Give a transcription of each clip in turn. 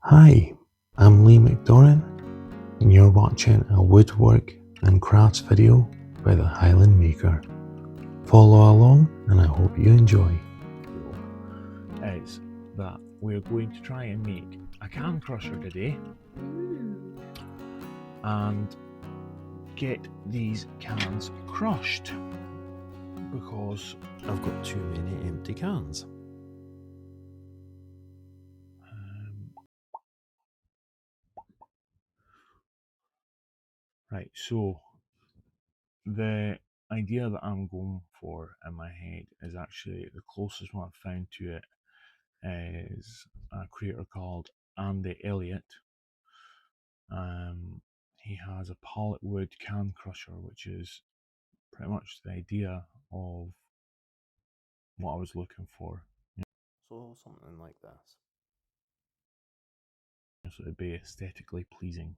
Hi, I'm Lee McDoran, and you're watching a woodwork and crafts video by the Highland Maker. Follow along, and I hope you enjoy. Is that we're going to try and make a can crusher today and get these cans crushed because I've got too many empty cans. right, so the idea that I'm going for in my head is actually the closest one I've found to it is a creator called Andy Elliott. He has a pallet wood can crusher, which is pretty much the idea of what I was looking for. So something like this. So it'd be aesthetically pleasing.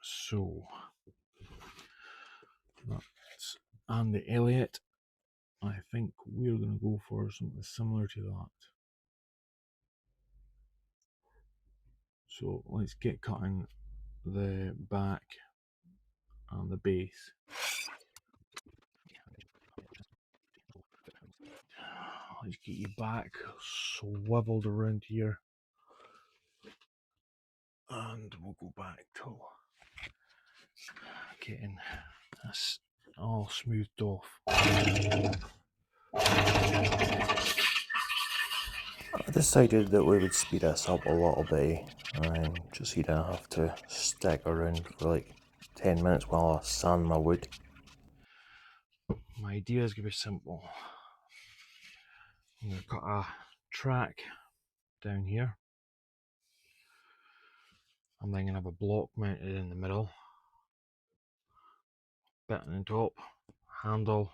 So that's Andy Elliott. I think we're going to go for something similar to that. So let's get cutting the back and the base. Let's get you back swiveled around here. And we'll go back till getting this all smoothed off. I decided that we would speed this up a little bit, and just so you don't have to stick around for like 10 minutes while I sand my wood. My idea is going to be simple. I'm going to cut a track down here. I'm then going to have a block mounted in the middle, bit on the top, handle,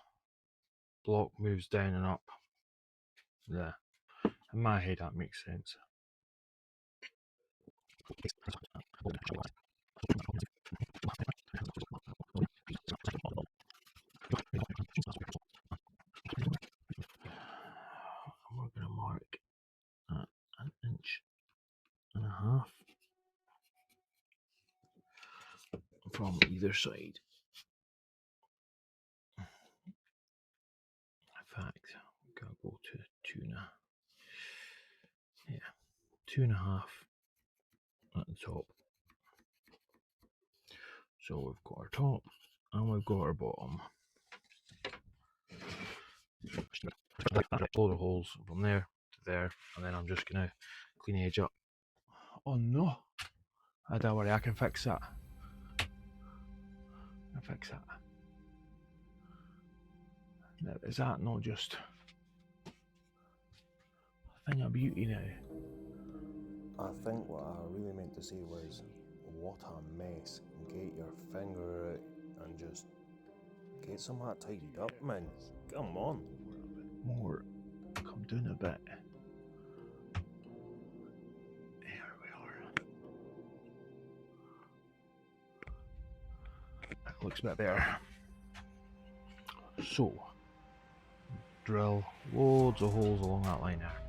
block moves down and up. There. In my head that makes sense. We're going to mark at 1.5 inches from either side. In fact, I'm going to go to 2.5. Yeah, 2.5 at the top. So we've got our top and we've got our bottom. Load of holes from there to there, and then I'm just going to clean the edge up. Oh no! Don't worry, I can fix that. Now, is that not just a thing of beauty now? I think what I really meant to say was, what a mess. Get your finger out and just get some of that tidied up, man. Come on. More. Come down a bit. There we are. That looks a bit better. So, drill loads of holes along that line there.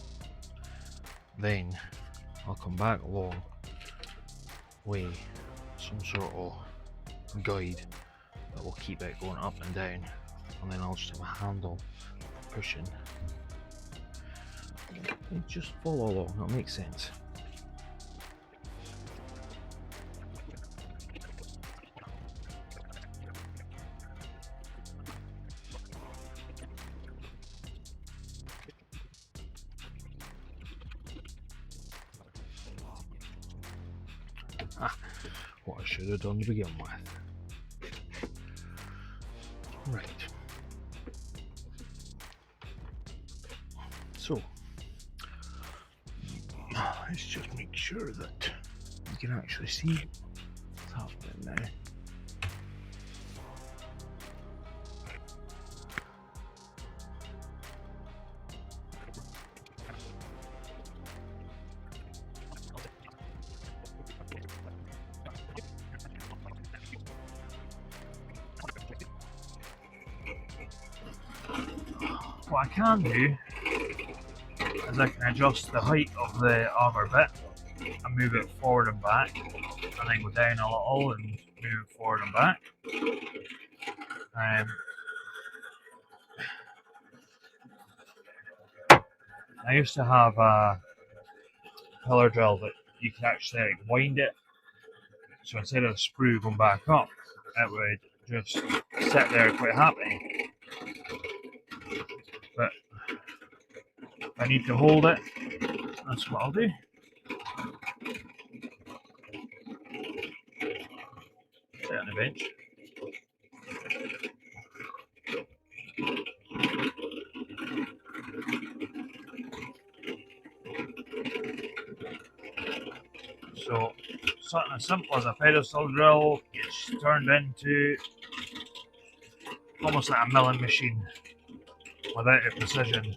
Then I'll come back along with some sort of guide that will keep it going up and down, and then I'll just have a handle pushing. And just follow along, that'll make sense. What I should have done to begin with. Right. So, let's just make sure that you can actually see what's happening now. What I can do is I can adjust the height of the other bit and move it forward and back, and then go down a little and move it forward and back. I used to have a pillar drill that you could actually like wind it, so instead of the sprue going back up, it would just sit there quite happy. But if I need to hold it, that's what I'll do. Sit on the bench. So something as simple as a pedestal drill gets turned into almost like a milling machine without the precision.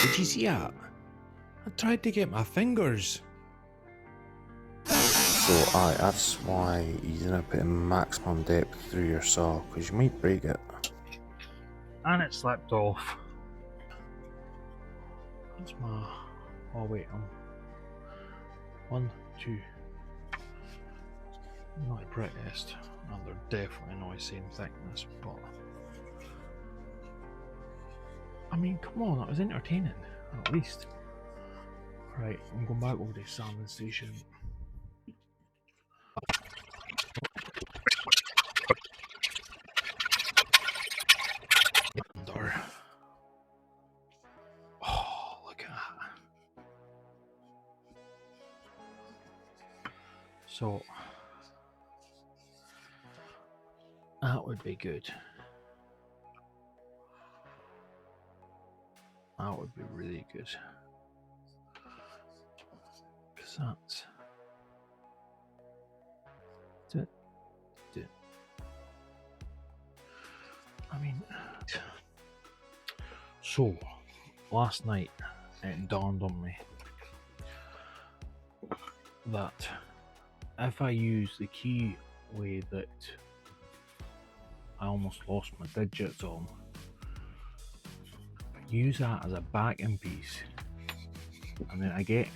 Did you see that? I tried to get my fingers. So aye, that's why you didn't put in maximum depth through your saw, because you might break it. And it slipped off. That's my... oh wait, 1, 2. Not the prettiest, and they're definitely not the same thickness, but... I mean, come on, that was entertaining, at least. Right, I'm going back over to the sanding station. Door. Oh, look at that. So, that would be good. That would be really good. Because that's... I mean... So, last night it dawned on me that if I use the key way that I almost lost my digits on, use that as a backing piece, and then I get...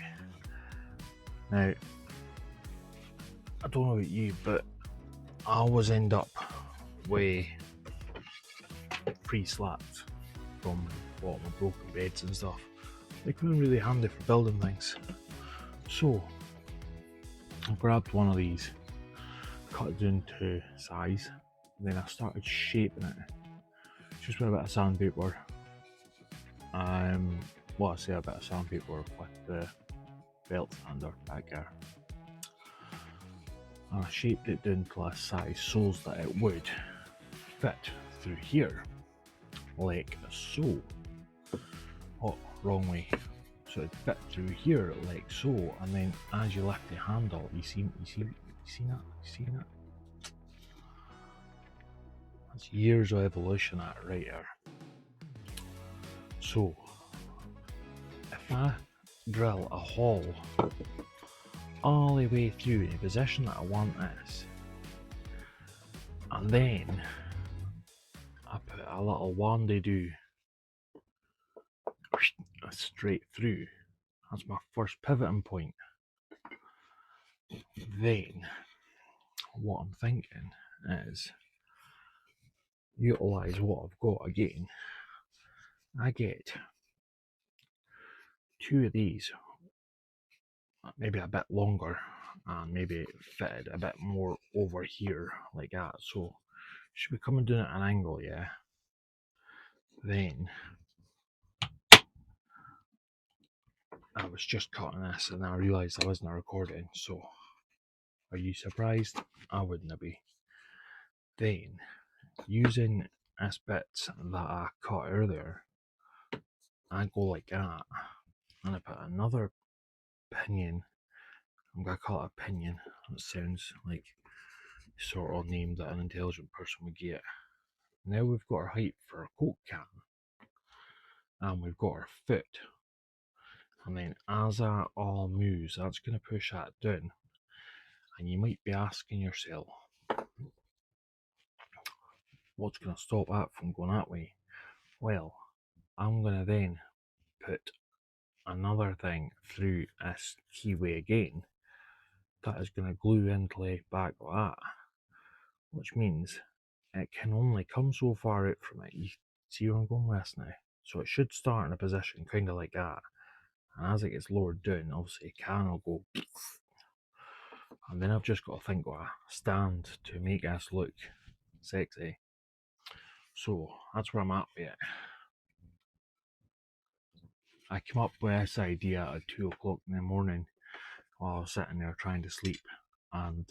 Now, I don't know about you, but I always end up with pre-slats from a lot of my broken beds and stuff. They come in really handy for building things. So, I grabbed one of these, cut it down to size, and then I started shaping it. Just with a bit of sandpaper. Well, I say a bit of sandpaper with the belt sander back there. And I shaped it down to a size so that it would fit through here, like so. Oh, wrong way. So it'd fit through here like so, and then as you lift the handle, you see that? That's years of evolution at right there. So, if I drill a hole all the way through in the position that I want this, and then I put a little wandy-do straight through, that's my first pivoting point. Then, what I'm thinking is, utilise what I've got again. I get 2 of these, maybe a bit longer, and maybe fitted a bit more over here like that. So should be coming down at an angle, yeah. Then I was just cutting this and I realised I wasn't recording, so are you surprised? I wouldn't be. Then, using this bit that I cut earlier, I go like that, and I put another pinion. I'm going to call it a pinion. It sounds like sort of name that an intelligent person would get. Now we've got our height for a Coke can, and we've got our foot. And then as that all moves, that's going to push that down. And you might be asking yourself, what's going to stop that from going that way? Well, I'm going to then put another thing through this keyway again that is going to glue into back like that, which means it can only come so far out from it. You see where I'm going with this now? So it should start in a position kind of like that, and as it gets lowered down, obviously it can all go, and then I've just got to think of a stand to make this look sexy. So that's where I'm at with it. I came up with this idea at 2 o'clock in the morning while I was sitting there trying to sleep, and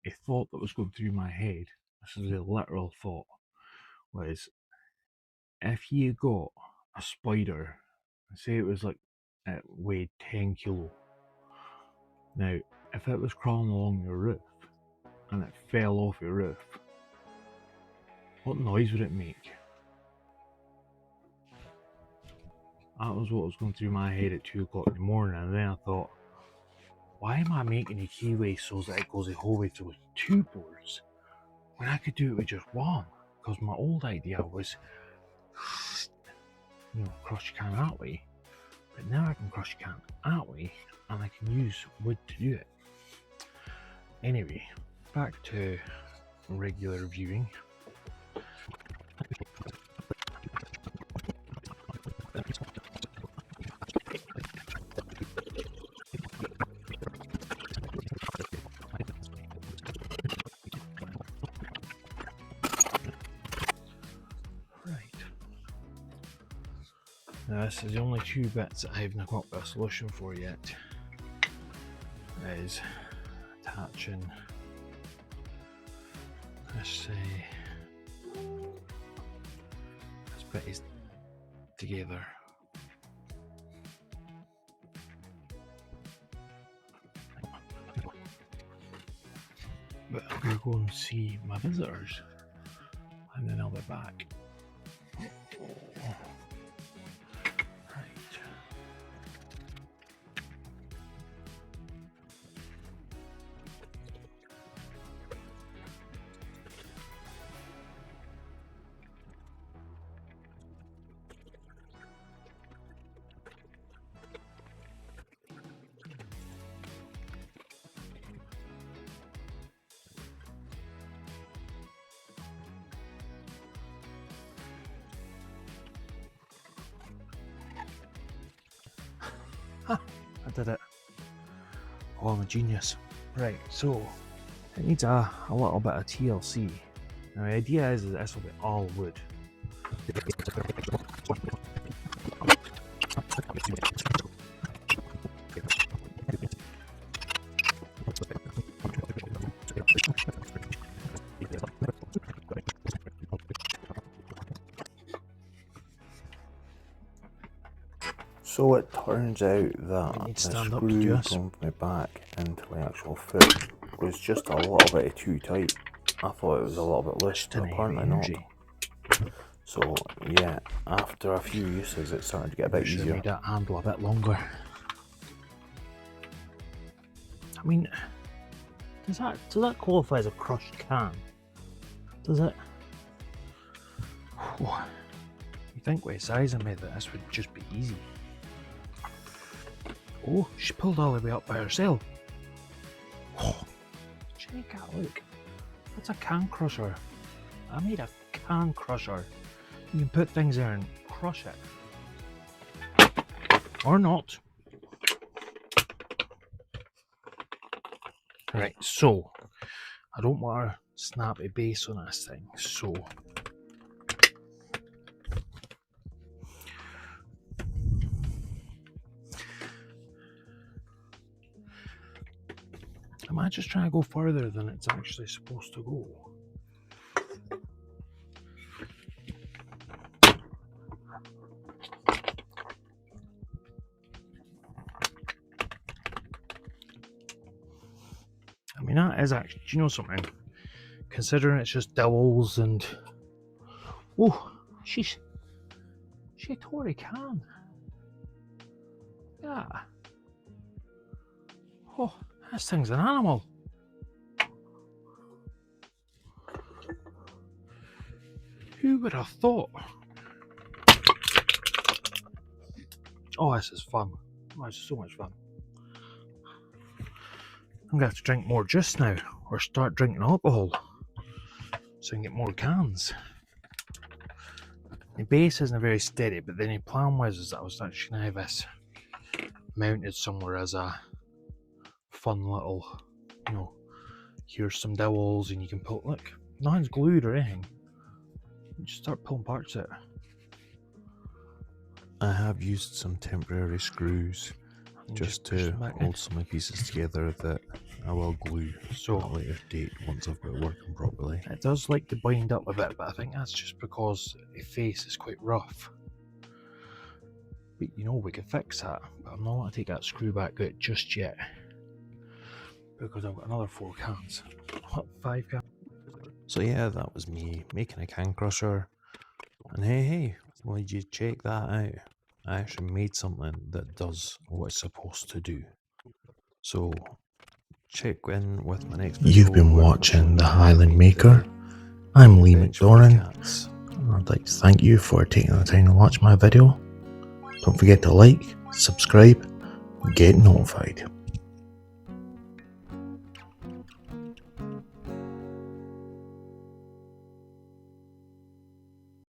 a thought that was going through my head, this is a literal thought, was if you got a spider, say it was like, it weighed 10 kilo. Now, if it was crawling along your roof and it fell off your roof, what noise would it make? That was what was going through my head at 2 o'clock in the morning, and then I thought, why am I making a keyway so that it goes the whole way through with 2 boards when I could do it with just 1? Because my old idea was, crush your can that way, but now I can crush your can that way and I can use wood to do it. Anyway, back to regular viewing. Now this is the only 2 bits that I haven't got a solution for yet. Is attaching this bit is together. But I'm going to go and see my visitors and then I'll be back. I did it. Oh, I'm a genius. Right, so it needs a little bit of TLC. Now the idea is that this will be all wood. So it turns out that the screw from my back into my actual foot was just a little bit too tight. I thought it was a little bit loose, but apparently not. So yeah, after a few uses it started to get a bit easier. Made that handle a bit longer. I mean, does that qualify as a crushed can? Does it? You think with the size I made that this would just be easy. Oh, she pulled all the way up by herself. Oh, check out, look. That's a can crusher. I made a can crusher. You can put things there and crush it. Or not. Right, so I don't want to snappy base on this thing. So am I just trying to go further than it's actually supposed to go? I mean, that is actually, do you know something? Considering it's just dowels and... Oh, she tore a can. Yeah. Oh, this thing's an animal. Who would have thought? Oh, this is fun. Oh, it's so much fun. I'm going to have to drink more juice now, or start drinking alcohol, so I can get more cans. The base isn't very steady, but the plan was that I was actually going to have this mounted somewhere as a fun little, you know, here's some dowels and you can pull, look, nothing's glued or anything. You just start pulling parts out. I have used some temporary screws just to hold some of the pieces together that I will glue so at a later date once I've got it working properly. It does like to bind up a bit, but I think that's just because the face is quite rough. But you know, we can fix that, but I'm not going to take that screw back out just yet, because I've got another 4 cans. What, 5 cans? So yeah, that was me making a can crusher. And hey, well, did you check that out? I actually made something that does what it's supposed to do. So check in with my next video. You've been watching The Highland Maker. I'm Lee McDoran. I'd like to thank you for taking the time to watch my video. Don't forget to like, subscribe, and get notified.